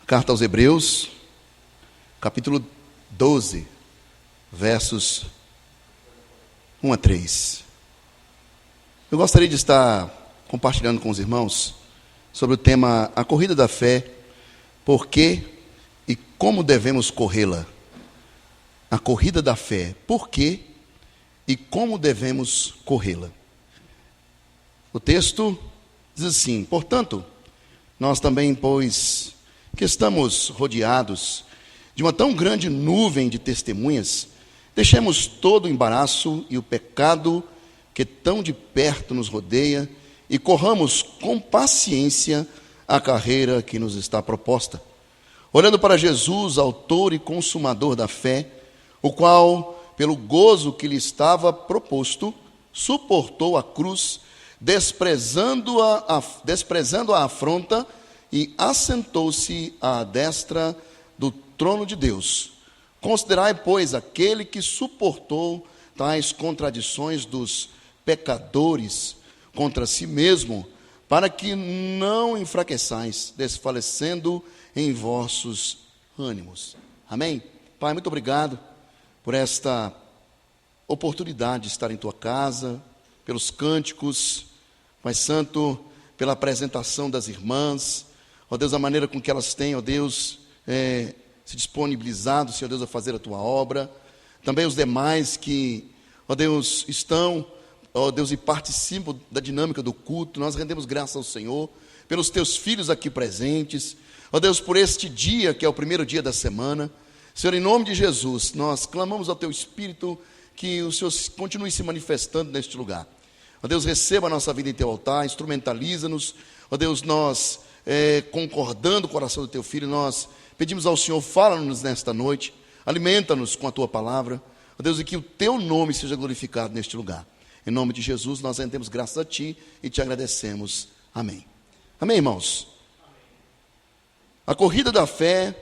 Carta aos Hebreus, capítulo 12, versos 1 a 3. Eu gostaria de estar compartilhando com os irmãos sobre o tema A Corrida da Fé, por que e como devemos corrê-la. A corrida da fé, por que e como devemos corrê-la. O texto diz assim: portanto, nós também, pois que estamos rodeados de uma tão grande nuvem de testemunhas, deixemos todo o embaraço e o pecado que tão de perto nos rodeia e corramos com paciência a carreira que nos está proposta, olhando para Jesus, autor e consumador da fé, o qual, pelo gozo que lhe estava proposto, suportou a cruz, desprezando a afronta, e assentou-se à destra do trono de Deus. Considerai, pois, aquele que suportou tais contradições dos pecadores contra si mesmo, para que não enfraqueçais, desfalecendo em vossos ânimos. Amém? Pai, muito obrigado por esta oportunidade de estar em tua casa, pelos cânticos, Pai Santo, pela apresentação das irmãs, ó Deus, a maneira com que elas têm, ó Deus, se disponibilizado, Senhor Deus, a fazer a tua obra. Também os demais que, ó Deus, estão, ó Deus, e participam da dinâmica do culto. Nós rendemos graças ao Senhor, pelos teus filhos aqui presentes, ó Deus, por este dia, que é o primeiro dia da semana. Senhor, em nome de Jesus, nós clamamos ao teu Espírito que o Senhor continue se manifestando neste lugar. Ó Deus, receba a nossa vida em teu altar, instrumentaliza-nos. Ó Deus, nós, concordando com o coração do teu filho, nós pedimos ao Senhor, fala-nos nesta noite, alimenta-nos com a tua palavra. Ó Deus, e que o teu nome seja glorificado neste lugar. Em nome de Jesus, nós rendemos graças a ti e te agradecemos. Amém. Amém, irmãos? A corrida da fé,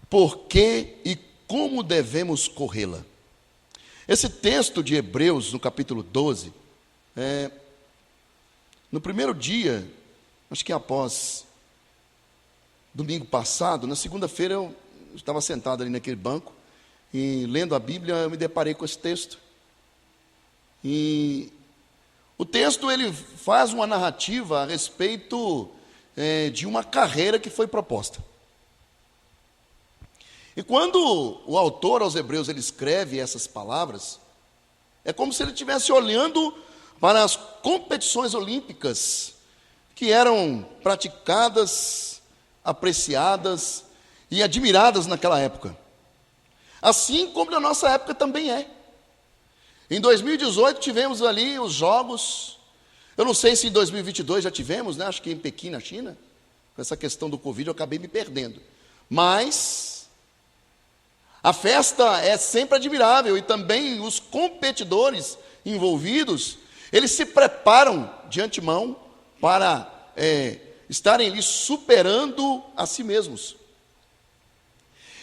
por que e como devemos corrê-la? Esse texto de Hebreus, no capítulo 12, no primeiro dia, acho que após domingo passado, na segunda-feira eu estava sentado ali naquele banco e lendo a Bíblia, eu me deparei com esse texto. E o texto, ele faz uma narrativa a respeito de uma carreira que foi proposta. E quando o autor aos Hebreus ele escreve essas palavras, é como se ele estivesse olhando para as competições olímpicas que eram praticadas, apreciadas e admiradas naquela época. Assim como na nossa época também é. Em 2018 tivemos ali os Jogos. Eu não sei se em 2022 já tivemos, né? Acho que em Pequim, na China. Com essa questão do Covid eu acabei me perdendo. Mas a festa é sempre admirável e também os competidores envolvidos, eles se preparam de antemão para estarem ali superando a si mesmos.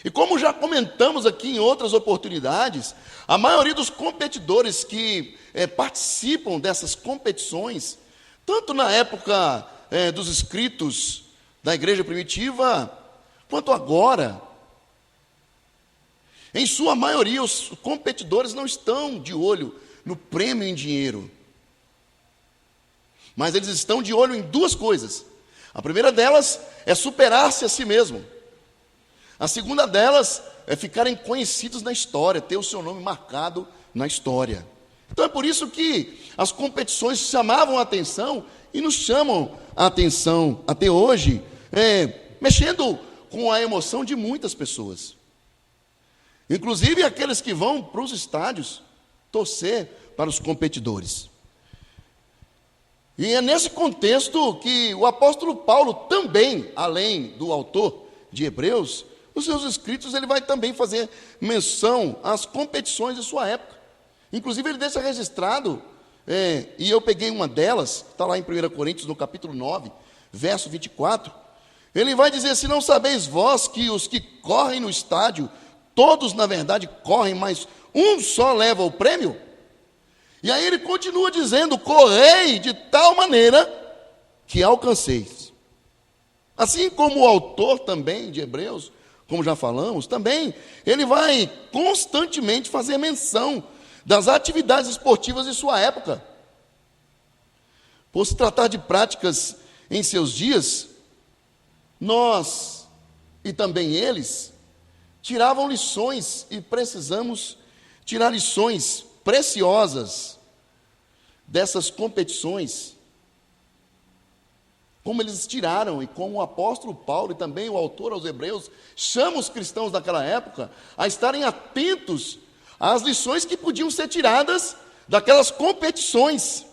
E como já comentamos aqui em outras oportunidades, a maioria dos competidores que participam dessas competições, tanto na época dos escritos da igreja primitiva, quanto agora, em sua maioria, os competidores não estão de olho no prêmio em dinheiro, mas eles estão de olho em duas coisas. A primeira delas é superar-se a si mesmo. A segunda delas é ficarem conhecidos na história, ter o seu nome marcado na história. Então é por isso que as competições chamavam a atenção e nos chamam a atenção até hoje, mexendo com a emoção de muitas pessoas. Inclusive aqueles que vão para os estádios torcer para os competidores. E é nesse contexto que o apóstolo Paulo também, além do autor de Hebreus, nos seus escritos ele vai também fazer menção às competições de sua época. Inclusive ele deixa registrado, e eu peguei uma delas, está lá em 1 Coríntios, no capítulo 9, verso 24, ele vai dizer assim: não sabeis vós que os que correm no estádio, todos na verdade correm, mas um só leva o prêmio? E aí ele continua dizendo: correi de tal maneira que alcanceis. Assim como o autor também de Hebreus, como já falamos, também ele vai constantemente fazer menção das atividades esportivas de sua época. Por se tratar de práticas em seus dias, nós e também eles tiravam lições e precisamos tirar lições preciosas dessas competições, como eles tiraram e como o apóstolo Paulo e também o autor aos Hebreus chama os cristãos daquela época a estarem atentos às lições que podiam ser tiradas daquelas competições.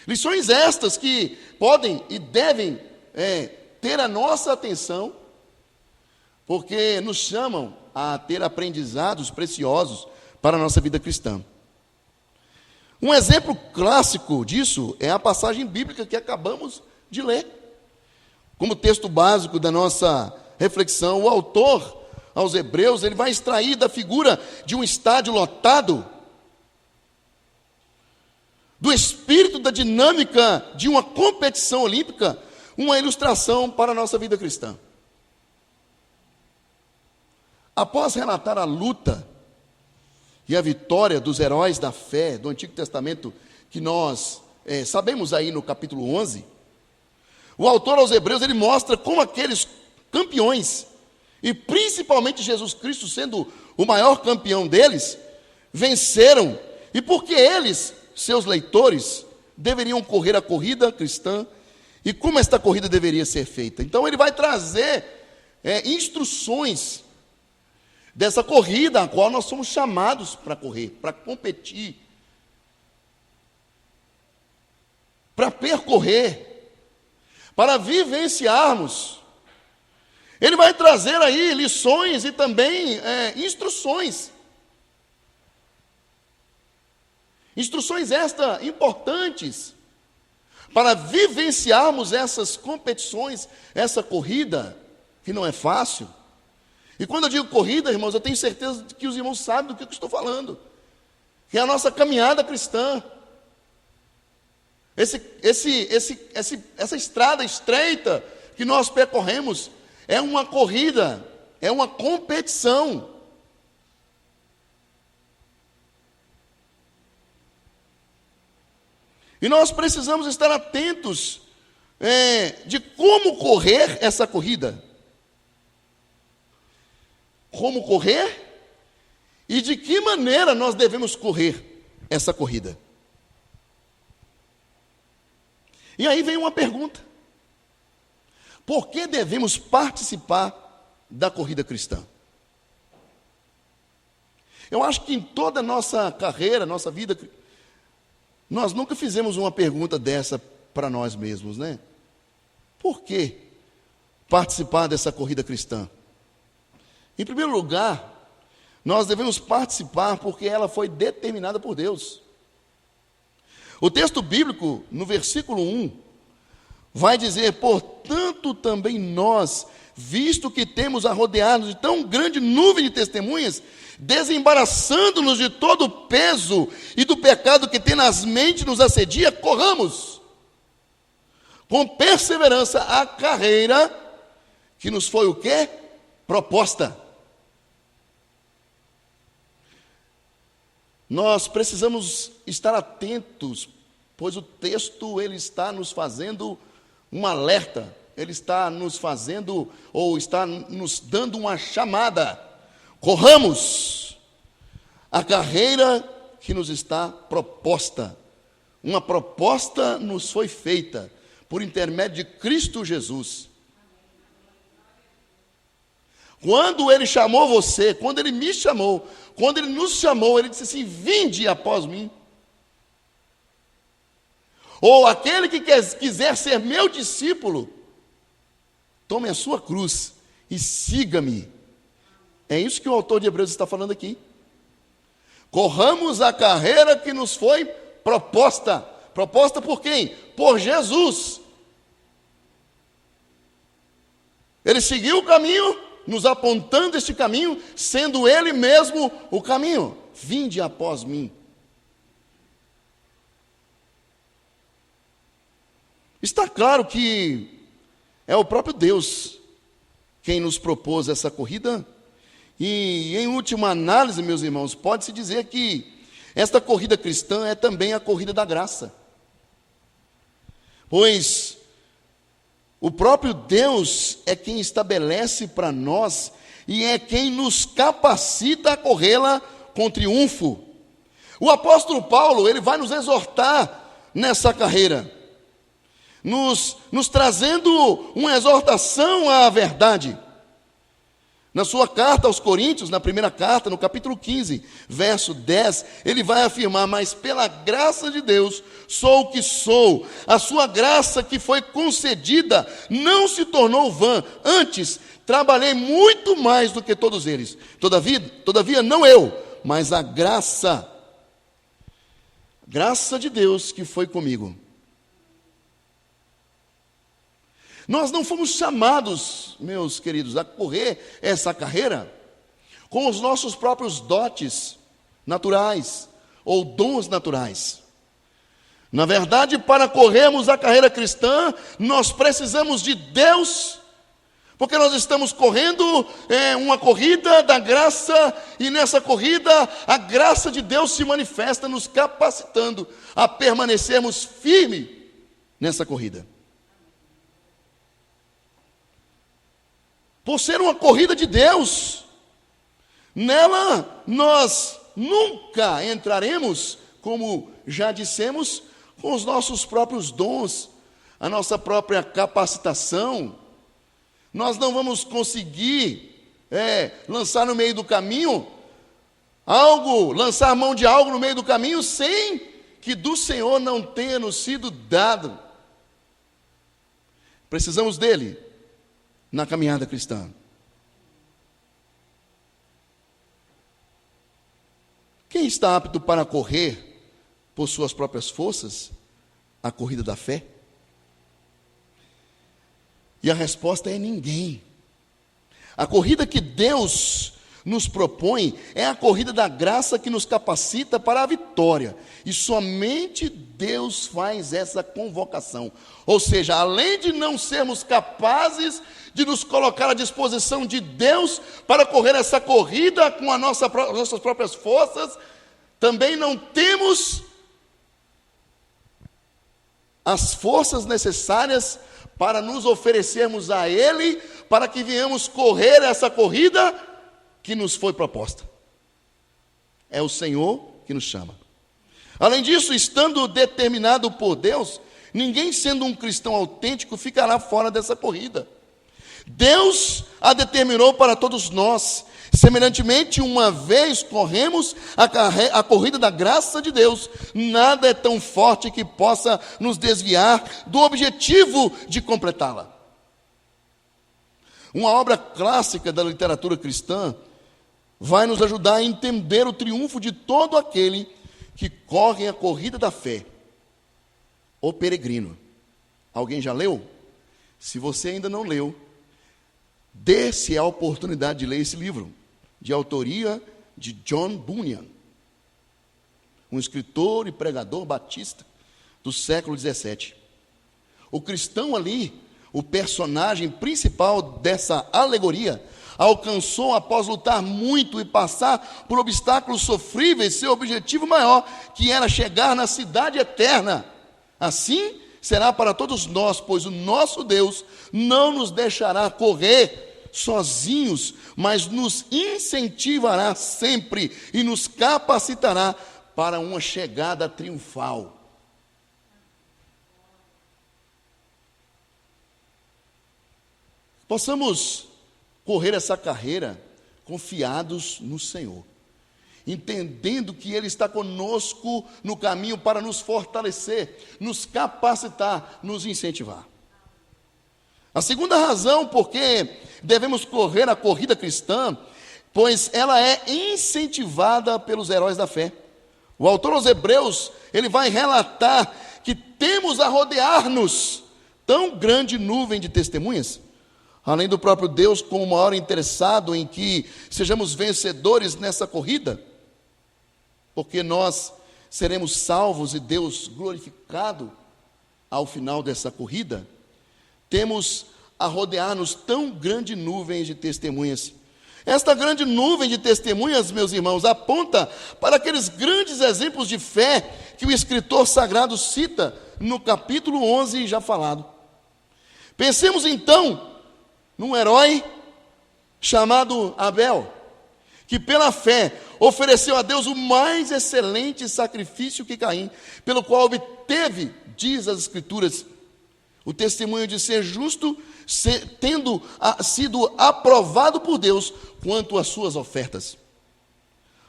Lições estas que podem e devem ter a nossa atenção, porque nos chamam a ter aprendizados preciosos para a nossa vida cristã. Um exemplo clássico disso é a passagem bíblica que acabamos de ler. Como texto básico da nossa reflexão, o autor aos Hebreus, ele vai extrair da figura de um estádio lotado, do espírito da dinâmica de uma competição olímpica, uma ilustração para a nossa vida cristã. Após relatar a luta e a vitória dos heróis da fé do Antigo Testamento, que nós sabemos aí no capítulo 11, o autor aos Hebreus, ele mostra como aqueles campeões, e principalmente Jesus Cristo sendo o maior campeão deles, venceram, e porque eles, seus leitores, deveriam correr a corrida cristã, e como esta corrida deveria ser feita. Então ele vai trazer instruções dessa corrida a qual nós somos chamados para correr, para competir, para percorrer, para vivenciarmos. Ele vai trazer aí lições e também instruções. Instruções estas importantes para vivenciarmos essas competições, essa corrida, que não é fácil. E quando eu digo corrida, irmãos, eu tenho certeza de que os irmãos sabem do que eu estou falando. Que é a nossa caminhada cristã. Essa estrada estreita que nós percorremos é uma corrida, é uma competição. E nós precisamos estar atentos de como correr essa corrida. Como correr e de que maneira nós devemos correr essa corrida. E aí vem uma pergunta: por que devemos participar da corrida cristã? Eu acho que em toda a nossa carreira, nossa vida, nós nunca fizemos uma pergunta dessa para nós mesmos, né? Por que participar dessa corrida cristã? Em primeiro lugar, nós devemos participar porque ela foi determinada por Deus. O texto bíblico, no versículo 1, vai dizer: portanto também nós, visto que temos a rodear-nos de tão grande nuvem de testemunhas, desembaraçando-nos de todo o peso e do pecado que tenazmente nos assedia, corramos com perseverança a carreira que nos foi o quê? Proposta. Nós precisamos estar atentos, pois o texto ele está nos fazendo um alerta, ele está nos fazendo, ou está nos dando uma chamada. Corramos a carreira que nos está proposta. Uma proposta nos foi feita por intermédio de Cristo Jesus. Quando Ele chamou você, quando Ele me chamou, quando Ele nos chamou, Ele disse assim: vinde após mim. Ou aquele que quiser ser meu discípulo, tome a sua cruz e siga-me. É isso que o autor de Hebreus está falando aqui. Corramos a carreira que nos foi proposta. Proposta por quem? Por Jesus. Ele seguiu o caminho, nos apontando este caminho, sendo Ele mesmo o caminho. Vinde após mim. Está claro que É o próprio Deus quem nos propôs essa corrida. E, em última análise, meus irmãos, pode-se dizer que esta corrida cristã é também a corrida da graça. Pois o próprio Deus é quem estabelece para nós e é quem nos capacita a corrê-la com triunfo. O apóstolo Paulo, ele vai nos exortar nessa carreira, nos trazendo uma exortação à verdade. Na sua carta aos Coríntios, na primeira carta, no capítulo 15, verso 10, ele vai afirmar: mas pela graça de Deus sou o que sou, a sua graça que foi concedida não se tornou vã, antes trabalhei muito mais do que todos eles. Todavia não eu, mas a graça de Deus que foi comigo. Nós não fomos chamados, meus queridos, a correr essa carreira com os nossos próprios dotes naturais ou dons naturais. Na verdade, para corrermos a carreira cristã, nós precisamos de Deus, porque nós estamos correndo uma corrida da graça, e nessa corrida a graça de Deus se manifesta, nos capacitando a permanecermos firmes nessa corrida. Por ser uma corrida de Deus, nela nós nunca entraremos, como já dissemos, com os nossos próprios dons, a nossa própria capacitação. Nós não vamos conseguir lançar no meio do caminho lançar mão de algo no meio do caminho, sem que do Senhor não tenha nos sido dado. Precisamos dele na caminhada cristã. Quem está apto para correr por suas próprias forças a corrida da fé? E a resposta é ninguém. A corrida que Deus nos propõe é a corrida da graça que nos capacita para a vitória. E somente Deus faz essa convocação. Ou seja, além de não sermos capazes de nos colocar à disposição de Deus para correr essa corrida com as nossas próprias forças, também não temos as forças necessárias para nos oferecermos a Ele, para que venhamos correr essa corrida que nos foi proposta. É o Senhor que nos chama. Além disso, estando determinado por Deus, ninguém sendo um cristão autêntico ficará fora dessa corrida. Deus a determinou para todos nós. Semelhantemente, uma vez corremos a corrida da graça de Deus, nada é tão forte que possa nos desviar do objetivo de completá-la. Uma obra clássica da literatura cristã vai nos ajudar a entender o triunfo de todo aquele que corre a corrida da fé. O Peregrino. Alguém já leu? Se você ainda não leu, dê-se a oportunidade de ler esse livro, de autoria de John Bunyan, um escritor e pregador batista do século XVII. O cristão ali, o personagem principal dessa alegoria, alcançou, após lutar muito e passar por obstáculos sofríveis, seu objetivo maior, que era chegar na cidade eterna. Assim será para todos nós, pois o nosso Deus não nos deixará correr sozinhos, mas nos incentivará sempre e nos capacitará para uma chegada triunfal. Possamos correr essa carreira confiados no Senhor, entendendo que Ele está conosco no caminho para nos fortalecer, nos capacitar, nos incentivar. A segunda razão por que devemos correr a corrida cristã, pois ela é incentivada pelos heróis da fé. O autor aos Hebreus, ele vai relatar que temos a rodear-nos tão grande nuvem de testemunhas, além do próprio Deus como o maior interessado em que sejamos vencedores nessa corrida, porque nós seremos salvos e Deus glorificado ao final dessa corrida. Temos a rodear-nos tão grande nuvem de testemunhas. Esta grande nuvem de testemunhas, meus irmãos, aponta para aqueles grandes exemplos de fé que o escritor sagrado cita no capítulo 11 já falado. Pensemos então num herói chamado Abel, que pela fé ofereceu a Deus o mais excelente sacrifício que Caim, pelo qual obteve, diz as Escrituras, o testemunho de ser justo, tendo sido aprovado por Deus quanto às suas ofertas.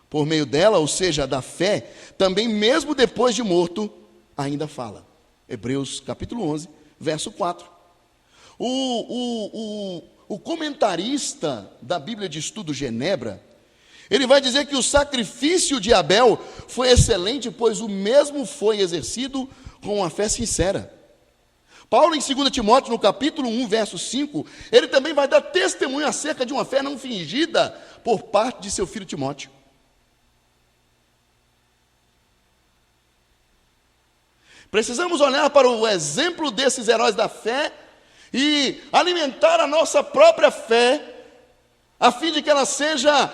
Por meio dela, ou seja, da fé, também mesmo depois de morto, ainda fala. Hebreus capítulo 11, verso 4. O comentarista da Bíblia de Estudo Genebra, ele vai dizer que o sacrifício de Abel foi excelente, pois o mesmo foi exercido com uma fé sincera. Paulo, em 2 Timóteo, no capítulo 1, verso 5, ele também vai dar testemunho acerca de uma fé não fingida por parte de seu filho Timóteo. Precisamos olhar para o exemplo desses heróis da fé e alimentar a nossa própria fé, a fim de que ela seja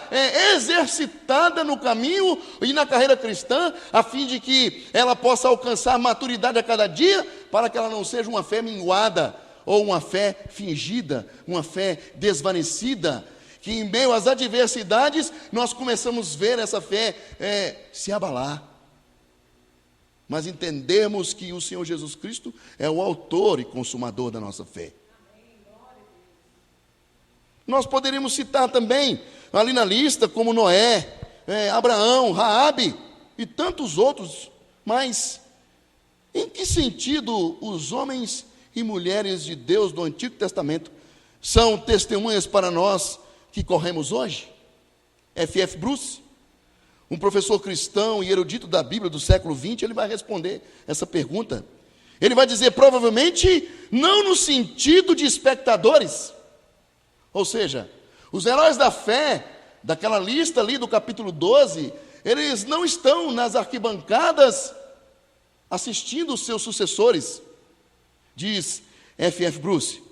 exercitada no caminho e na carreira cristã, a fim de que ela possa alcançar maturidade a cada dia, para que ela não seja uma fé minguada, ou uma fé fingida, uma fé desvanecida, que em meio às adversidades, nós começamos a ver essa fé se abalar. Mas entendemos que o Senhor Jesus Cristo é o autor e consumador da nossa fé. Nós poderíamos citar também, ali na lista, como Noé, Abraão, Raabe e tantos outros, mas em que sentido os homens e mulheres de Deus do Antigo Testamento são testemunhas para nós que corremos hoje? F.F. Bruce, um professor cristão e erudito da Bíblia do século XX, ele vai responder essa pergunta. Ele vai dizer, provavelmente, não no sentido de espectadores. Ou seja, os heróis da fé, daquela lista ali do capítulo 12, eles não estão nas arquibancadas assistindo os seus sucessores, diz F.F. Bruce.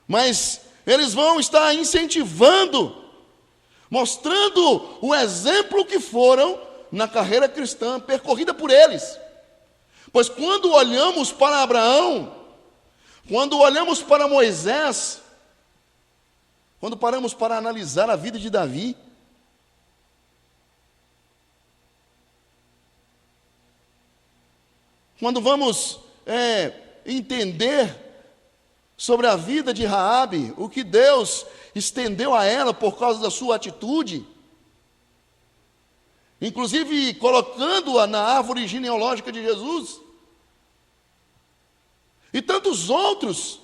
Mas eles vão estar incentivando, mostrando o exemplo que foram na carreira cristã percorrida por eles. Pois quando olhamos para Abraão, quando olhamos para Moisés, quando paramos para analisar a vida de Davi, quando vamos entender sobre a vida de Raabe, o que Deus estendeu a ela por causa da sua atitude, inclusive colocando-a na árvore genealógica de Jesus, e tantos outros,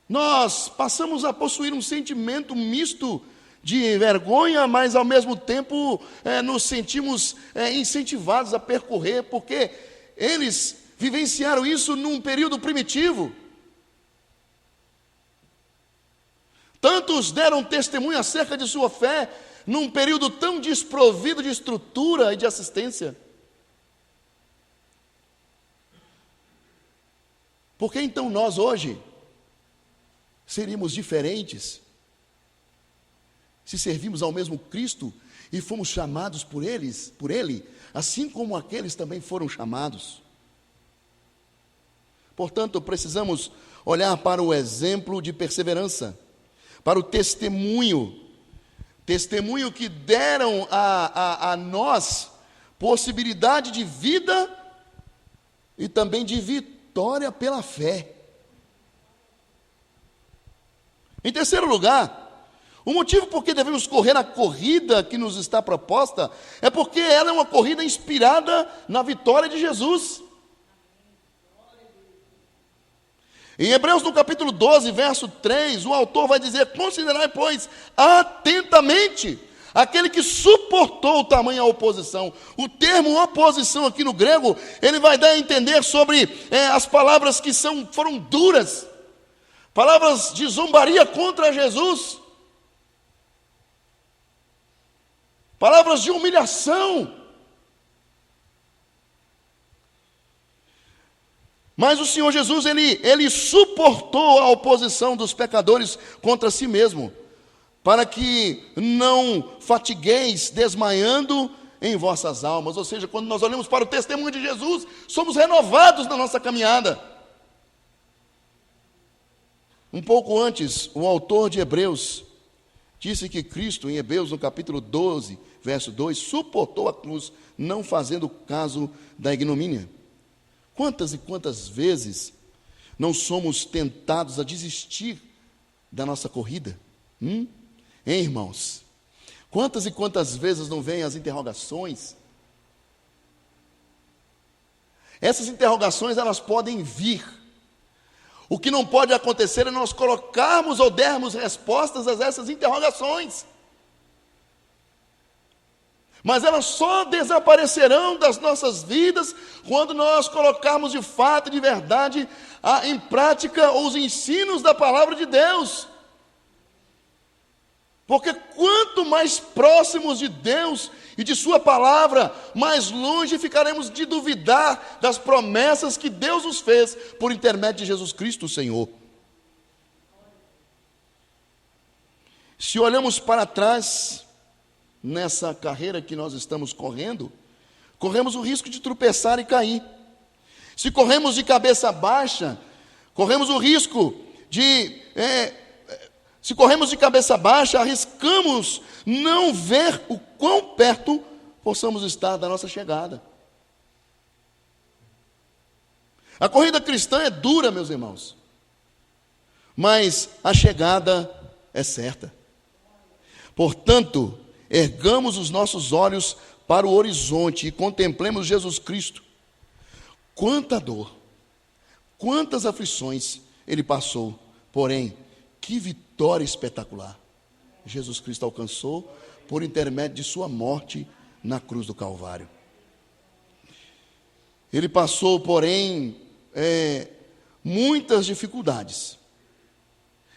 nós passamos a possuir um sentimento misto de vergonha, mas ao mesmo tempo nos sentimos incentivados a percorrer, porque eles vivenciaram isso num período primitivo. Tantos deram testemunho acerca de sua fé num período tão desprovido de estrutura e de assistência. Por que então nós hoje seríamos diferentes se servimos ao mesmo Cristo e fomos chamados por Ele, assim como aqueles também foram chamados? Portanto, precisamos olhar para o exemplo de perseverança, para o testemunho que deram a nós possibilidade de vida e também de vitória pela fé. Em terceiro lugar, o motivo por que devemos correr a corrida que nos está proposta é porque ela é uma corrida inspirada na vitória de Jesus. Em Hebreus, no capítulo 12, verso 3, o autor vai dizer: considerai, pois, atentamente aquele que suportou tamanha oposição. O termo oposição aqui no grego, ele vai dar a entender sobre as palavras que foram duras, palavras de zombaria contra Jesus, palavras de humilhação. Mas o Senhor Jesus, ele suportou a oposição dos pecadores contra si mesmo, para que não fatigueis desmaiando em vossas almas. Ou seja, quando nós olhamos para o testemunho de Jesus, somos renovados na nossa caminhada. Um pouco antes, o autor de Hebreus disse que Cristo, em Hebreus, no capítulo 12, verso 2, suportou a cruz, não fazendo caso da ignomínia. Quantas e quantas vezes não somos tentados a desistir da nossa corrida? Hein, irmãos? Quantas e quantas vezes não vêm as interrogações? Essas interrogações, elas podem vir. O que não pode acontecer é nós colocarmos ou dermos respostas a essas interrogações. Mas elas só desaparecerão das nossas vidas quando nós colocarmos de fato, de verdade, em prática os ensinos da palavra de Deus. Porque quanto mais próximos de Deus e de sua palavra, mais longe ficaremos de duvidar das promessas que Deus nos fez por intermédio de Jesus Cristo, o Senhor. Se olhamos para trás, nessa carreira que nós estamos correndo, corremos o risco de tropeçar e cair. Se corremos de cabeça baixa, corremos o risco de... Se corremos de cabeça baixa, arriscamos não ver o quão perto possamos estar da nossa chegada. A corrida cristã é dura, meus irmãos, mas a chegada é certa. Portanto, ergamos os nossos olhos para o horizonte e contemplemos Jesus Cristo. Quanta dor, quantas aflições ele passou, porém, que vitória espetacular Jesus Cristo alcançou por intermédio de sua morte na cruz do Calvário. Ele passou, porém, muitas dificuldades.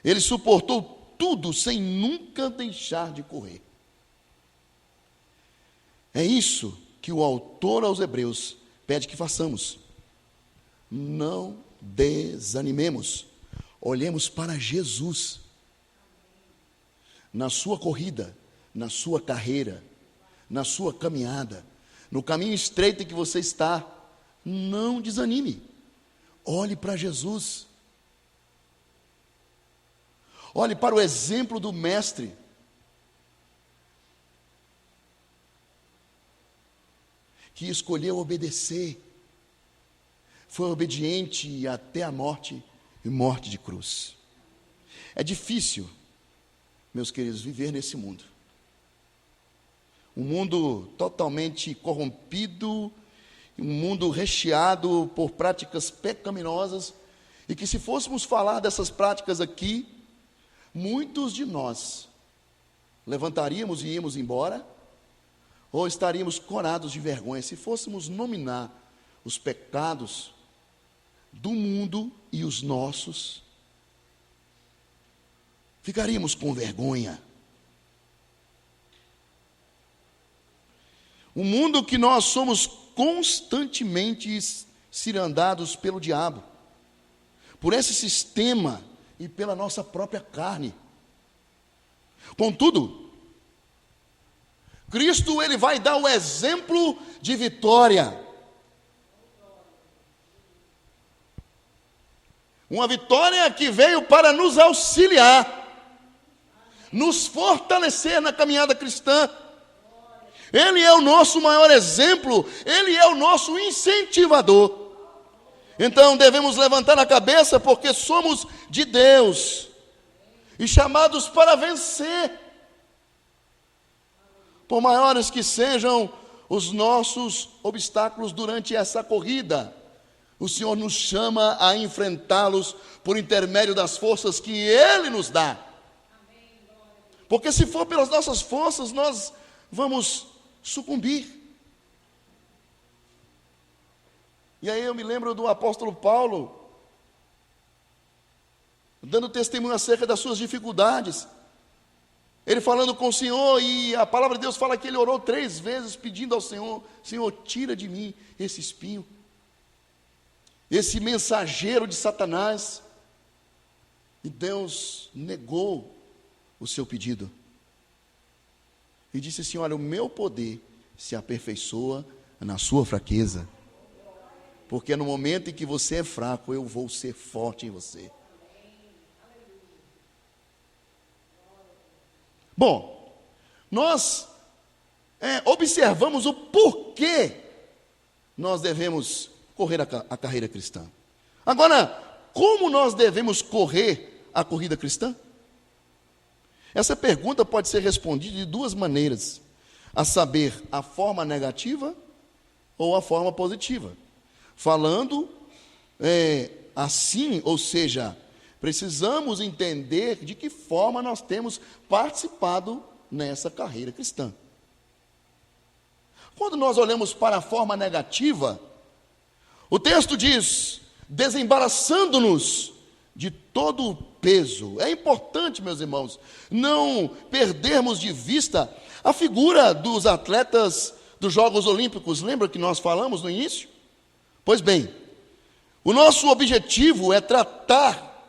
Ele suportou tudo sem nunca deixar de correr. É isso que o autor aos Hebreus pede que façamos. Não desanimemos. Olhemos para Jesus. Na sua corrida, na sua carreira, na sua caminhada, no caminho estreito em que você está, não desanime. Olhe para Jesus. Olhe para o exemplo do Mestre. Que escolheu obedecer. Foi obediente até a morte e morte de cruz. É difícil, meus queridos, viver nesse mundo. Um mundo totalmente corrompido, um mundo recheado por práticas pecaminosas, e que se fôssemos falar dessas práticas aqui, muitos de nós levantaríamos e íamos embora, ou estaríamos corados de vergonha se fôssemos nominar os pecados do mundo e os nossos. Ficaríamos com vergonha. Um mundo que nós somos constantemente cirandados pelo diabo, por esse sistema e pela nossa própria carne. Contudo, Cristo, ele vai dar o exemplo de vitória. Uma vitória que veio para nos auxiliar, nos fortalecer na caminhada cristã. Ele é o nosso maior exemplo, ele é o nosso incentivador. Então devemos levantar a cabeça porque somos de Deus e chamados para vencer. Por maiores que sejam os nossos obstáculos durante essa corrida, o Senhor nos chama a enfrentá-los por intermédio das forças que Ele nos dá. Porque se for pelas nossas forças, nós vamos sucumbir. E aí eu me lembro do apóstolo Paulo, dando testemunho acerca das suas dificuldades. Ele falando com o Senhor, e a palavra de Deus fala que ele orou 3 vezes pedindo ao Senhor: Senhor, tira de mim esse espinho. esse mensageiro de Satanás, e Deus negou o seu pedido. E disse assim: olha, o meu poder se aperfeiçoa na sua fraqueza. Porque no momento em que você é fraco, eu vou ser forte em você. Bom, nós observamos o porquê nós devemos correr a carreira cristã. Agora, como nós devemos correr a corrida cristã? Essa pergunta pode ser respondida de duas maneiras, a saber, a forma negativa ou a forma positiva. Falando assim, ou seja, precisamos entender de que forma nós temos participado nessa carreira cristã. Quando nós olhamos para a forma negativa, o texto diz: desembaraçando-nos de todo o peso. É importante, meus irmãos, não perdermos de vista a figura dos atletas dos Jogos Olímpicos. Lembra que nós falamos no início? Pois bem, o nosso objetivo é tratar,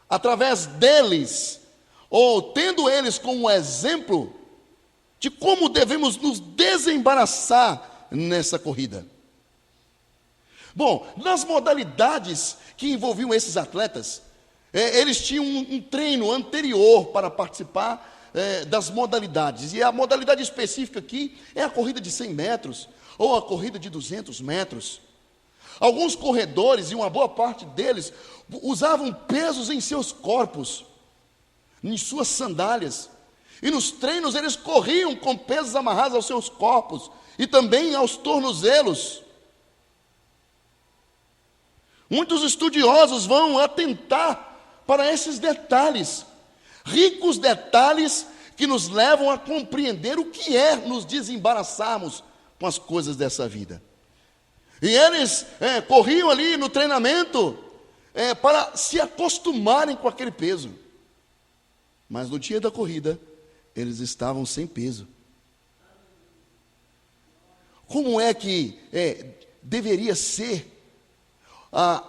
através deles, ou tendo eles como exemplo, de como devemos nos desembaraçar nessa corrida. Bom, nas modalidades que envolviam esses atletas, eles tinham um treino anterior para participar das modalidades. E a modalidade específica aqui é a corrida de 100 metros, ou a corrida de 200 metros. Alguns corredores, e uma boa parte deles, usavam pesos em seus corpos, em suas sandálias. E nos treinos eles corriam com pesos amarrados aos seus corpos e também aos tornozelos. Muitos estudiosos vão atentar para esses detalhes, ricos detalhes que nos levam a compreender o que é nos desembaraçarmos com as coisas dessa vida. E eles corriam ali no treinamento para se acostumarem com aquele peso. Mas no dia da corrida, eles estavam sem peso. Como é que deveria ser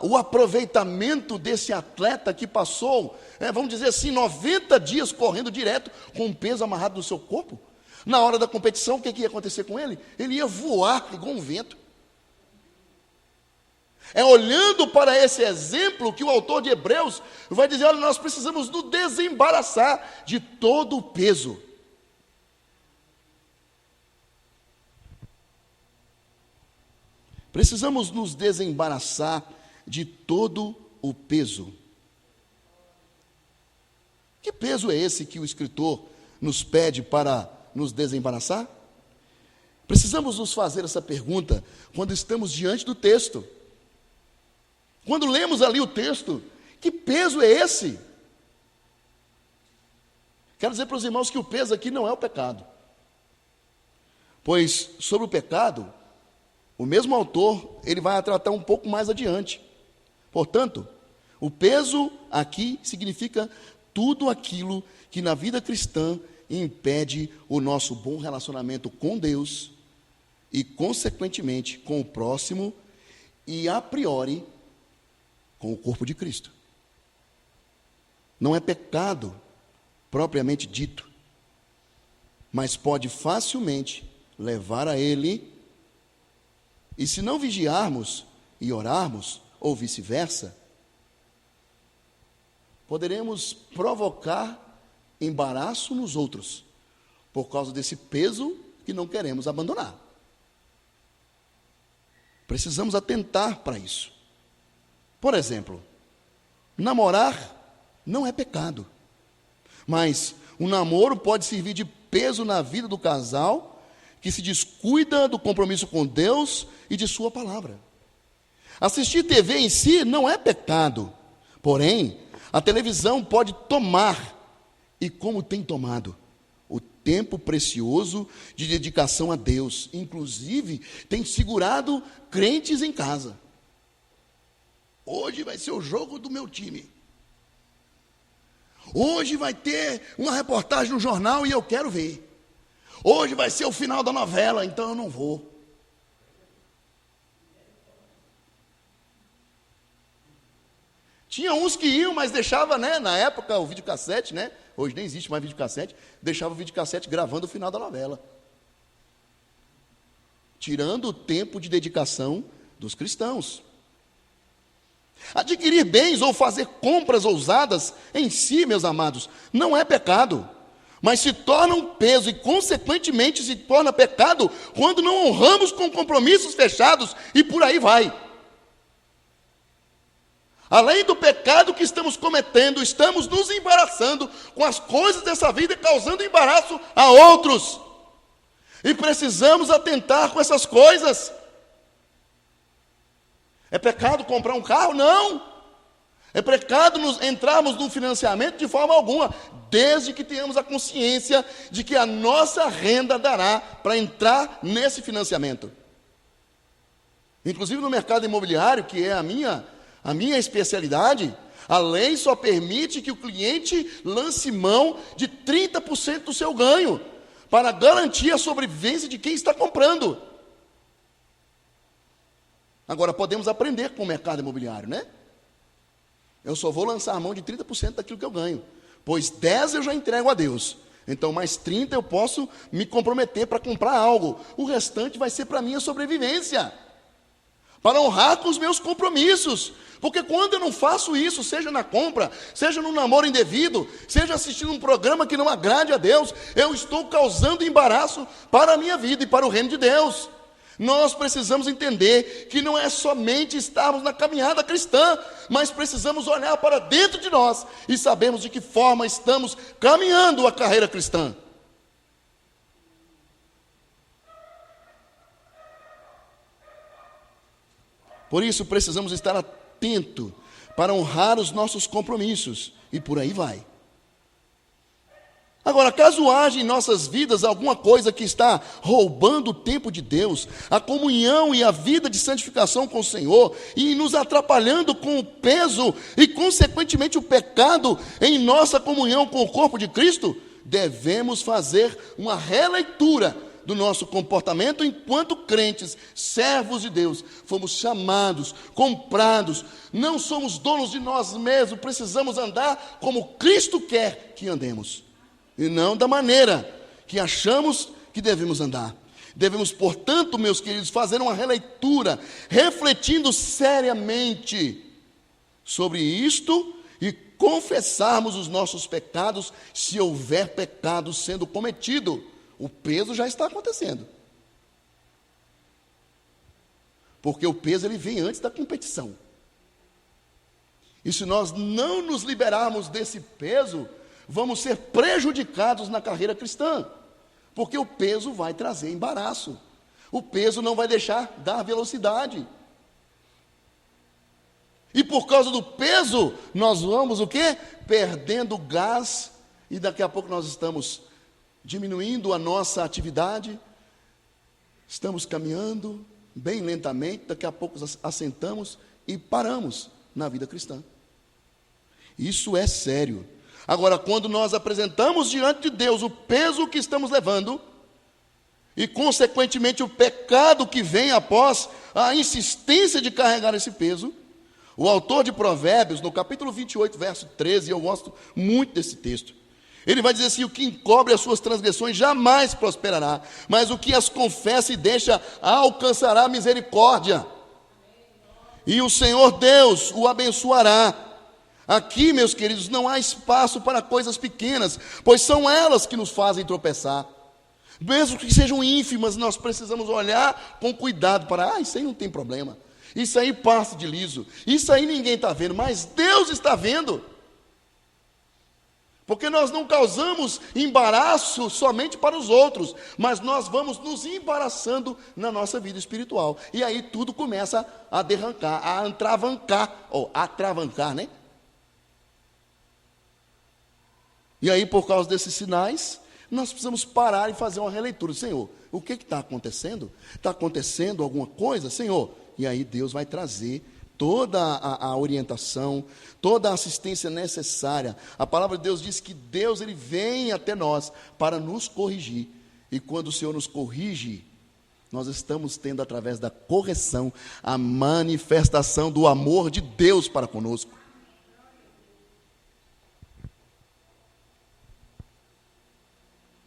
o aproveitamento desse atleta que passou, vamos dizer assim, 90 dias correndo direto com um peso amarrado no seu corpo? Na hora da competição, o que ia acontecer com ele? Ele ia voar igual um vento. É olhando para esse exemplo que o autor de Hebreus vai dizer: olha, nós precisamos nos desembaraçar de todo o peso. Precisamos nos desembaraçar de todo o peso. Que peso é esse que o escritor nos pede para nos desembaraçar? Precisamos nos fazer essa pergunta quando estamos diante do texto. Quando lemos ali o texto, que peso é esse? Quero dizer para os irmãos que o peso aqui não é o pecado. Pois sobre o pecado, o mesmo autor, ele vai tratar um pouco mais adiante. Portanto, o peso aqui significa tudo aquilo que na vida cristã impede o nosso bom relacionamento com Deus e, consequentemente, com o próximo e, a priori, com o corpo de Cristo. Não é pecado propriamente dito, mas pode facilmente levar a ele, e se não vigiarmos e orarmos, ou vice-versa, poderemos provocar embaraço nos outros, por causa desse peso que não queremos abandonar. Precisamos atentar para isso. Por exemplo, namorar não é pecado, mas o namoro pode servir de peso na vida do casal que se descuida do compromisso com Deus e de sua palavra. Assistir TV em si não é pecado, porém, a televisão pode tomar, e como tem tomado, o tempo precioso de dedicação a Deus. Inclusive, tem segurado crentes em casa. Hoje vai ser o jogo do meu time. Hoje vai ter uma reportagem no jornal e eu quero ver. Hoje vai ser o final da novela, então eu não vou. Tinha uns que iam, mas deixava, né, na época, o videocassete, né? Hoje nem existe mais videocassete. Deixava o videocassete gravando o final da novela. Tirando o tempo de dedicação dos cristãos. Adquirir bens ou fazer compras ousadas em si, meus amados, não é pecado. Mas se torna um peso e, consequentemente, se torna pecado quando não honramos com compromissos fechados e por aí vai. Além do pecado que estamos cometendo, estamos nos embaraçando com as coisas dessa vida e causando embaraço a outros. E precisamos atentar com essas coisas. É pecado comprar um carro? Não. É pecado entrarmos num financiamento de forma alguma, desde que tenhamos a consciência de que a nossa renda dará para entrar nesse financiamento. Inclusive no mercado imobiliário, que é a minha especialidade, a lei só permite que o cliente lance mão de 30% do seu ganho, para garantir a sobrevivência de quem está comprando. Agora, podemos aprender com o mercado imobiliário, né? Eu só vou lançar a mão de 30% daquilo que eu ganho, pois 10% eu já entrego a Deus. Então, mais 30% eu posso me comprometer para comprar algo. O restante vai ser para a minha sobrevivência, para honrar com os meus compromissos. Porque quando eu não faço isso, seja na compra, seja no namoro indevido, seja assistindo um programa que não agrade a Deus, eu estou causando embaraço para a minha vida e para o reino de Deus. Nós precisamos entender que não é somente estarmos na caminhada cristã, mas precisamos olhar para dentro de nós e sabermos de que forma estamos caminhando a carreira cristã. Por isso precisamos estar atentos para honrar os nossos compromissos e por aí vai. Agora, caso haja em nossas vidas alguma coisa que está roubando o tempo de Deus, a comunhão e a vida de santificação com o Senhor, e nos atrapalhando com o peso e, consequentemente, o pecado em nossa comunhão com o corpo de Cristo, devemos fazer uma releitura do nosso comportamento enquanto crentes, servos de Deus. Fomos chamados, comprados, não somos donos de nós mesmos, precisamos andar como Cristo quer que andemos. E não da maneira que achamos que devemos andar. Devemos, portanto, meus queridos, fazer uma releitura, refletindo seriamente sobre isto e confessarmos os nossos pecados, se houver pecado sendo cometido. O peso já está acontecendo. Porque o peso ele vem antes da competição. E se nós não nos liberarmos desse peso, vamos ser prejudicados na carreira cristã, porque o peso vai trazer embaraço, o peso não vai deixar dar velocidade, e por causa do peso, nós vamos o quê? Perdendo gás, e daqui a pouco nós estamos diminuindo a nossa atividade, estamos caminhando bem lentamente, daqui a pouco assentamos e paramos na vida cristã. Isso é sério. Agora, quando nós apresentamos diante de Deus o peso que estamos levando, e consequentemente o pecado que vem após a insistência de carregar esse peso, o autor de Provérbios, no capítulo 28, verso 13, eu gosto muito desse texto, ele vai dizer assim: o que encobre as suas transgressões jamais prosperará, mas o que as confessa e deixa alcançará misericórdia, e o Senhor Deus o abençoará. Aqui, meus queridos, não há espaço para coisas pequenas, pois são elas que nos fazem tropeçar. Mesmo que sejam ínfimas, nós precisamos olhar com cuidado para, isso aí não tem problema, isso aí passa de liso, isso aí ninguém está vendo, mas Deus está vendo. Porque nós não causamos embaraço somente para os outros, mas nós vamos nos embaraçando na nossa vida espiritual. E aí tudo começa a derrancar, a atravancar, ou atravancar, né? E aí, por causa desses sinais, nós precisamos parar e fazer uma releitura. Senhor, o que está acontecendo? Está acontecendo alguma coisa, Senhor? E aí Deus vai trazer toda a orientação, toda a assistência necessária. A palavra de Deus diz que Deus ele vem até nós para nos corrigir. E quando o Senhor nos corrige, nós estamos tendo, através da correção, a manifestação do amor de Deus para conosco.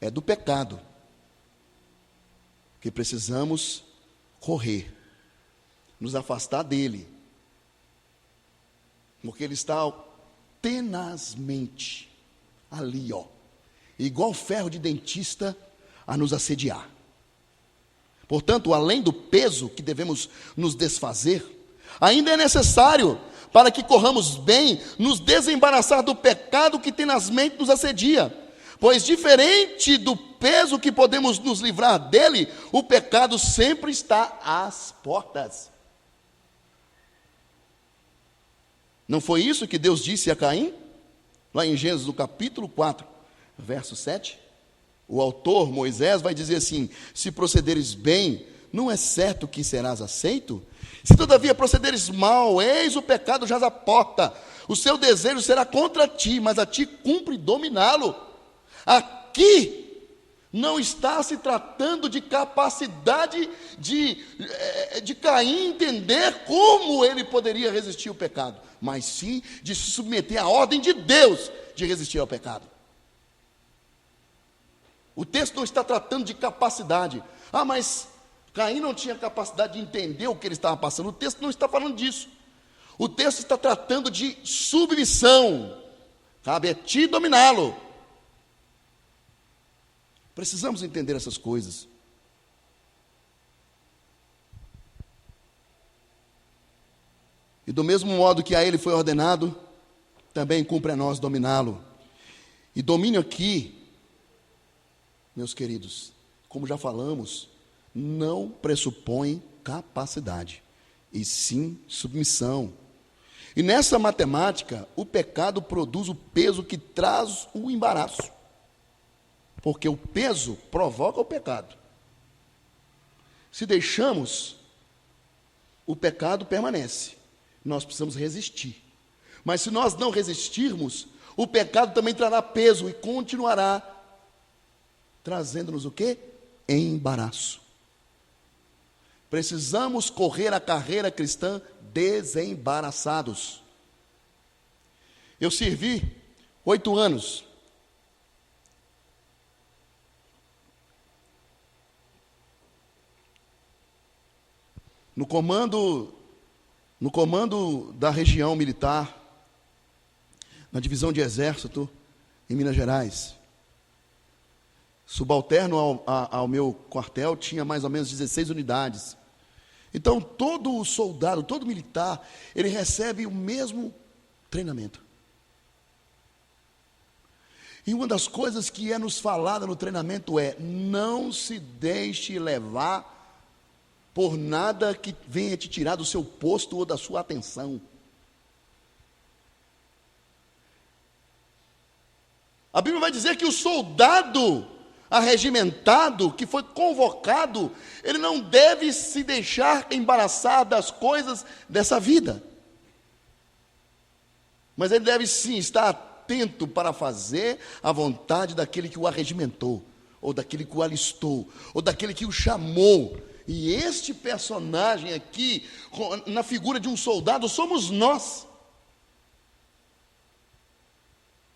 é do pecado que precisamos correr, nos afastar dele, porque ele está tenazmente ali, igual ferro de dentista, a nos assediar. Portanto, além do peso que devemos nos desfazer, ainda é necessário, para que corramos bem, nos desembaraçar do pecado que tenazmente nos assedia. Pois diferente do peso que podemos nos livrar dele, o pecado sempre está às portas. Não foi isso que Deus disse a Caim? Lá em Gênesis, no capítulo 4, verso 7. O autor, Moisés, vai dizer assim: se procederes bem, não é certo que serás aceito? Se todavia procederes mal, eis o pecado jaz à porta. O seu desejo será contra ti, mas a ti cumpre dominá-lo. Aqui não está se tratando de capacidade de Caim entender como ele poderia resistir ao pecado, mas sim de se submeter à ordem de Deus de resistir ao pecado. O texto não está tratando de capacidade. Mas Caim não tinha capacidade de entender o que ele estava passando. O texto não está falando disso. O texto está tratando de submissão. Cabe a ti dominá-lo. Precisamos entender essas coisas. E do mesmo modo que a ele foi ordenado, também cumpre a nós dominá-lo. E domínio aqui, meus queridos, como já falamos, não pressupõe capacidade, e sim submissão. E nessa matemática, o pecado produz o peso que traz o embaraço. Porque o peso provoca o pecado. Se deixamos, o pecado permanece. Nós precisamos resistir. Mas se nós não resistirmos, o pecado também trará peso e continuará trazendo-nos o quê? Embaraço. Precisamos correr a carreira cristã desembaraçados. Eu servi 8 anos. No comando da região militar, na divisão de exército em Minas Gerais. Subalterno ao meu quartel, tinha mais ou menos 16 unidades. Então, todo soldado, todo militar, ele recebe o mesmo treinamento. E uma das coisas que é nos falada no treinamento é: não se deixe levar por nada que venha te tirar do seu posto ou da sua atenção. A Bíblia vai dizer que o soldado arregimentado, que foi convocado, ele não deve se deixar embaraçar das coisas dessa vida. Mas ele deve sim estar atento para fazer a vontade daquele que o arregimentou, ou daquele que o alistou, ou daquele que o chamou. E este personagem aqui, na figura de um soldado, somos nós.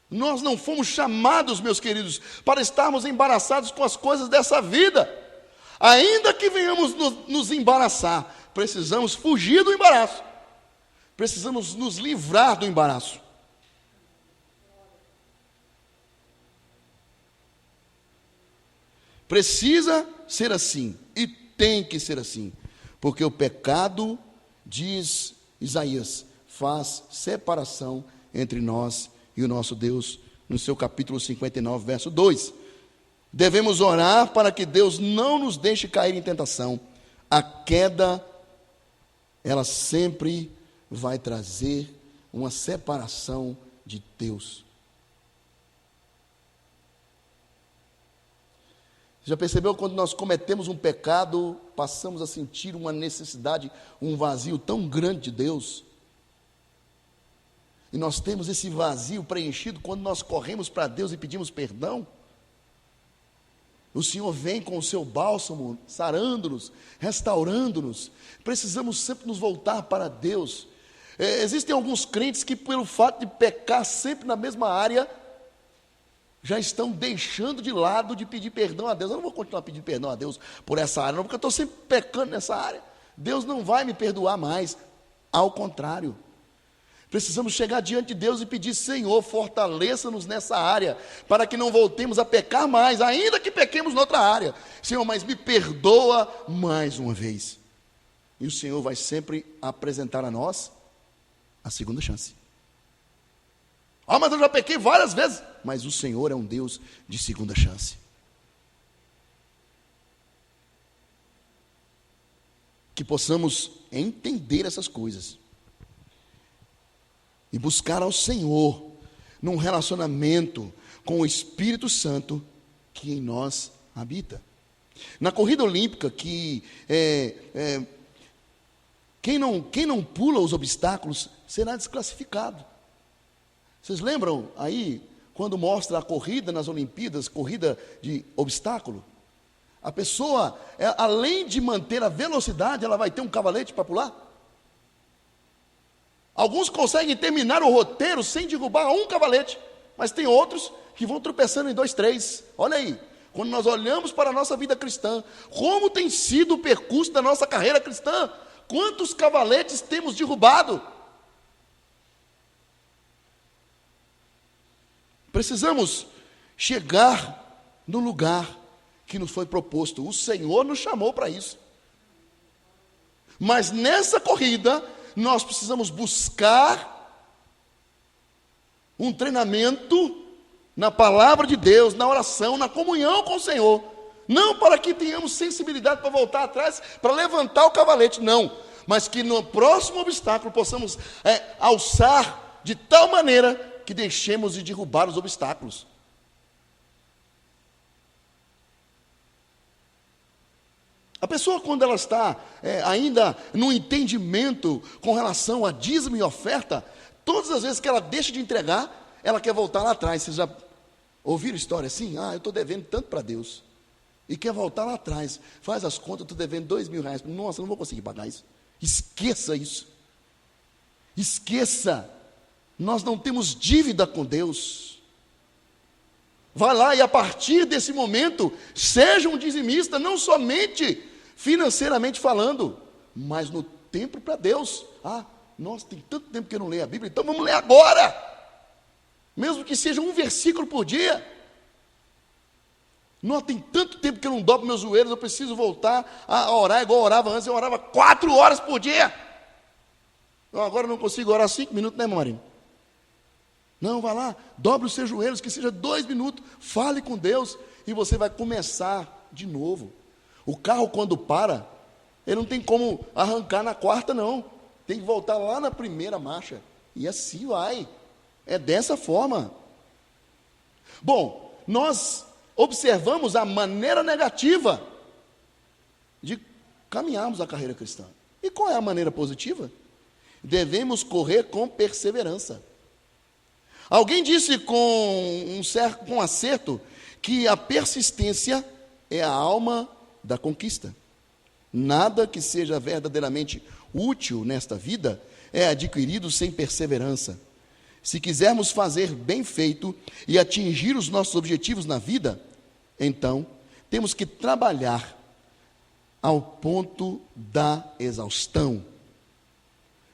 Nós não fomos chamados, meus queridos, para estarmos embaraçados com as coisas dessa vida. Ainda que venhamos nos embaraçar, precisamos fugir do embaraço. Precisamos nos livrar do embaraço. Precisa ser assim, e tem que ser assim, porque o pecado, diz Isaías, faz separação entre nós e o nosso Deus, no seu capítulo 59, verso 2. Devemos orar para que Deus não nos deixe cair em tentação. A queda, ela sempre vai trazer uma separação de Deus. Já percebeu, quando nós cometemos um pecado, passamos a sentir uma necessidade, um vazio tão grande de Deus? E nós temos esse vazio preenchido quando nós corremos para Deus e pedimos perdão. O Senhor vem com o seu bálsamo, sarando-nos, restaurando-nos. Precisamos sempre nos voltar para Deus. Existem alguns crentes que, pelo fato de pecar sempre na mesma área, já estão deixando de lado de pedir perdão a Deus. Eu não vou continuar pedindo perdão a Deus por essa área, não, porque eu estou sempre pecando nessa área. Deus não vai me perdoar mais. Ao contrário, precisamos chegar diante de Deus e pedir: Senhor, fortaleça-nos nessa área, para que não voltemos a pecar mais, ainda que pequemos noutra área. Senhor, mas me perdoa mais uma vez. E o Senhor vai sempre apresentar a nós a segunda chance. Mas eu já pequei várias vezes. Mas o Senhor é um Deus de segunda chance. Que possamos entender essas coisas e buscar ao Senhor num relacionamento com o Espírito Santo que em nós habita. Na corrida olímpica, quem não pula os obstáculos será desclassificado. Vocês lembram aí, quando mostra a corrida nas Olimpíadas, corrida de obstáculo? A pessoa, além de manter a velocidade, ela vai ter um cavalete para pular? Alguns conseguem terminar o roteiro sem derrubar um cavalete, mas tem outros que vão tropeçando em 2, 3. Olha aí, quando nós olhamos para a nossa vida cristã, como tem sido o percurso da nossa carreira cristã? Quantos cavaletes temos derrubado? Precisamos chegar no lugar que nos foi proposto. O Senhor nos chamou para isso. Mas nessa corrida, nós precisamos buscar um treinamento na palavra de Deus, na oração, na comunhão com o Senhor. Não para que tenhamos sensibilidade para voltar atrás, para levantar o cavalete, não. Mas que no próximo obstáculo possamos alçar de tal maneira que deixemos de derrubar os obstáculos. A pessoa, quando ela está ainda no entendimento com relação a dízimo e oferta, todas as vezes que ela deixa de entregar, ela quer voltar lá atrás. Vocês já ouviram história assim? Eu estou devendo tanto para Deus. E quer voltar lá atrás. Faz as contas, eu estou devendo R$2.000. Nossa, eu não vou conseguir pagar isso. Esqueça isso. Esqueça. Nós não temos dívida com Deus. Vai lá e a partir desse momento, seja um dizimista, não somente financeiramente falando, mas no tempo para Deus. Nossa, tem tanto tempo que eu não leio a Bíblia, então vamos ler agora. Mesmo que seja um versículo por dia. Nossa, tem tanto tempo que eu não dobro meus joelhos, eu preciso voltar a orar igual eu orava antes. Eu orava 4 horas por dia. Agora eu não consigo orar 5 minutos, né, Marinho? Não, vá lá, dobre os seus joelhos, que seja 2 minutos, fale com Deus, e você vai começar de novo. O carro, quando para, ele não tem como arrancar na 4ª, não. Tem que voltar lá na 1ª marcha. E assim vai. É dessa forma. Bom, nós observamos a maneira negativa de caminharmos a carreira cristã. E qual é a maneira positiva? Devemos correr com perseverança. Alguém disse com acerto que a persistência é a alma da conquista. Nada que seja verdadeiramente útil nesta vida é adquirido sem perseverança. Se quisermos fazer bem feito e atingir os nossos objetivos na vida, então temos que trabalhar ao ponto da exaustão.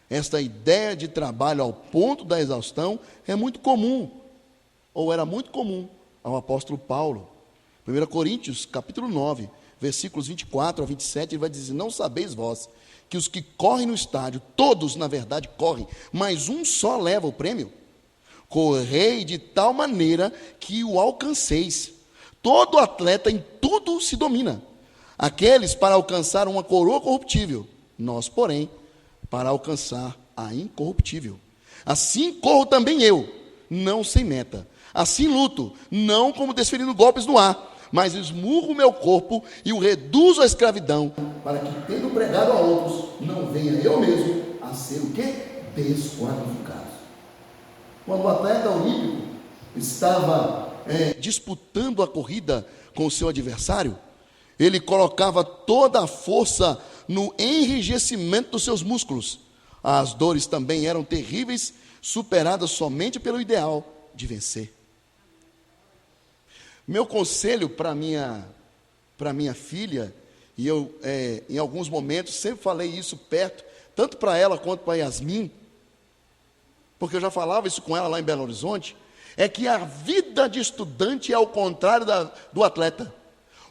Esta ideia de trabalho ao ponto da exaustão é muito comum, ou era muito comum, ao apóstolo Paulo. 1 Coríntios, capítulo 9, versículos 24 a 27, ele vai dizer: não sabeis vós que os que correm no estádio, todos na verdade correm, mas um só leva o prêmio? Correi de tal maneira que o alcanceis. Todo atleta em tudo se domina. Aqueles para alcançar uma coroa corruptível, nós, porém, para alcançar a incorruptível. Assim corro também eu, não sem meta. Assim luto, não como desferindo golpes no ar, mas esmurro o meu corpo e o reduzo à escravidão, para que, tendo pregado a outros, não venha eu mesmo a ser o quê? Desqualificado. Quando o atleta olímpico estava disputando a corrida com o seu adversário, ele colocava toda a força no enrijecimento dos seus músculos. As dores também eram terríveis, superadas somente pelo ideal de vencer. Meu conselho para minha filha, e eu em alguns momentos sempre falei isso perto, tanto para ela quanto para Yasmin, porque eu já falava isso com ela lá em Belo Horizonte, é que a vida de estudante é ao contrário do atleta.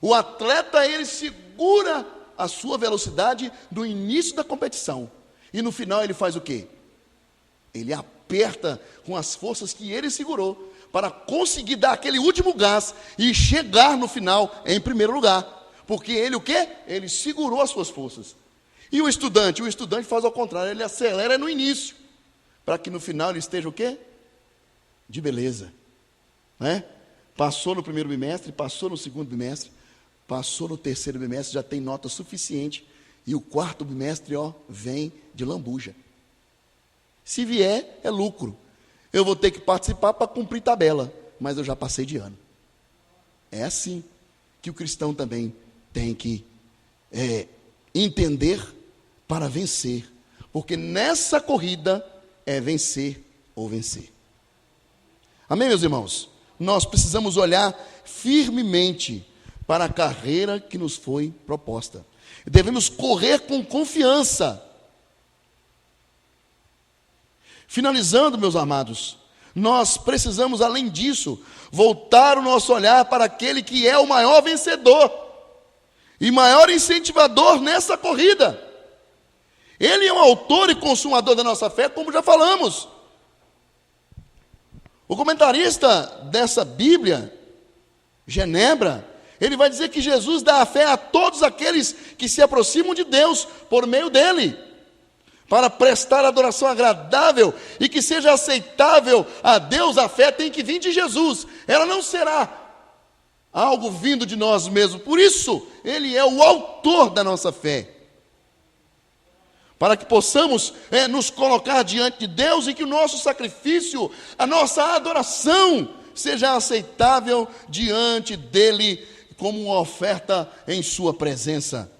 O atleta, ele segura a sua velocidade no início da competição, e no final ele faz o quê? Ele aperta com as forças que ele segurou, para conseguir dar aquele último gás e chegar no final em primeiro lugar. Porque ele o quê? Ele segurou as suas forças. E o estudante? O estudante faz ao contrário, ele acelera no início, para que no final ele esteja o quê? De beleza. Né? Passou no primeiro bimestre, passou no segundo bimestre, passou no terceiro bimestre, já tem nota suficiente. E o quarto bimestre, vem de lambuja. Se vier, é lucro. Eu vou ter que participar para cumprir tabela, mas eu já passei de ano. É assim que o cristão também tem que entender para vencer, porque nessa corrida é vencer ou vencer. Amém, meus irmãos? Nós precisamos olhar firmemente para a carreira que nos foi proposta. Devemos correr com confiança. Finalizando, meus amados, nós precisamos, além disso, voltar o nosso olhar para aquele que é o maior vencedor e maior incentivador nessa corrida. Ele é o autor e consumador da nossa fé, como já falamos. O comentarista dessa Bíblia, Genebra, ele vai dizer que Jesus dá a fé a todos aqueles que se aproximam de Deus por meio dele, para prestar adoração agradável e que seja aceitável a Deus. A fé tem que vir de Jesus, ela não será algo vindo de nós mesmos. Por isso, Ele é o autor da nossa fé, para que possamos nos colocar diante de Deus e que o nosso sacrifício, a nossa adoração, seja aceitável diante dEle, como uma oferta em sua presença.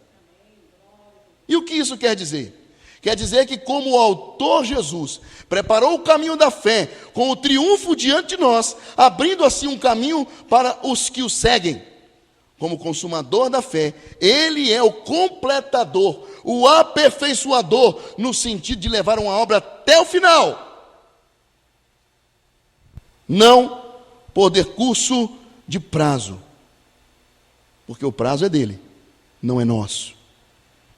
E o que isso quer dizer? Quer dizer que, como o autor Jesus preparou o caminho da fé com o triunfo diante de nós, abrindo assim um caminho para os que o seguem, como consumador da fé, Ele é o completador, o aperfeiçoador, no sentido de levar uma obra até o final, não por decurso de prazo, porque o prazo é dele, não é nosso.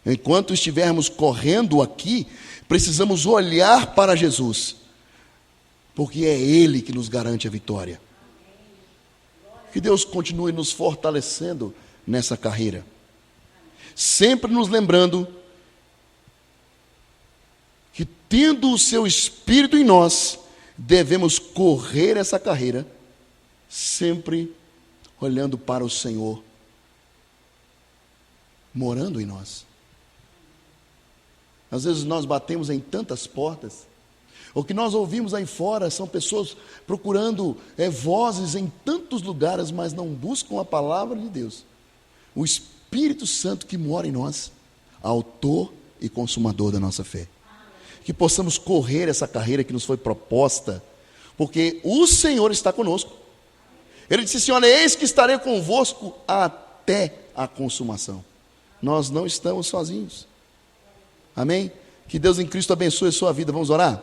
Enquanto estivermos correndo aqui, precisamos olhar para Jesus, porque é Ele que nos garante a vitória. Que Deus continue nos fortalecendo nessa carreira, sempre nos lembrando que, tendo o seu Espírito em nós, devemos correr essa carreira, sempre olhando para o Senhor, morando em nós. Às vezes nós batemos em tantas portas, o que nós ouvimos aí fora são pessoas procurando vozes em tantos lugares, mas não buscam a palavra de Deus. O Espírito Santo que mora em nós, autor e consumador da nossa fé. Que possamos correr essa carreira que nos foi proposta, porque o Senhor está conosco. Ele disse assim: olha, eis que estarei convosco até a consumação. Nós não estamos sozinhos. Amém? Que Deus em Cristo abençoe a sua vida. Vamos orar?